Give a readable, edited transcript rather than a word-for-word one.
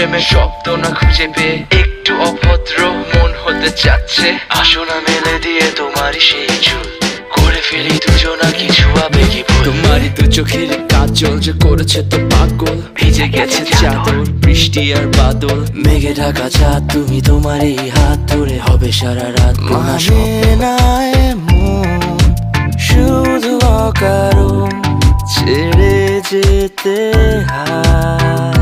প্রেমের শব্দ না খুঁজে পেয়ে একটু অভদ্র মন হতে চাচ্ছে। আসো না মেলে দিয়ে তোমারই সেই চুল, করে ফেলি দুজনা কিছু আবেগী ভুল। তোমারই দু চোখের কাজল যে করেছে তো পাগল, ভিজে গেছে চাদর বৃষ্টি আর বাদল। মেঘে ঢাকা চাঁদ তুমি তোমারই হাত ধরে হবে সারা রাত। মানে না এমন শুধু অকারণ ছেড়ে যেতে হয়।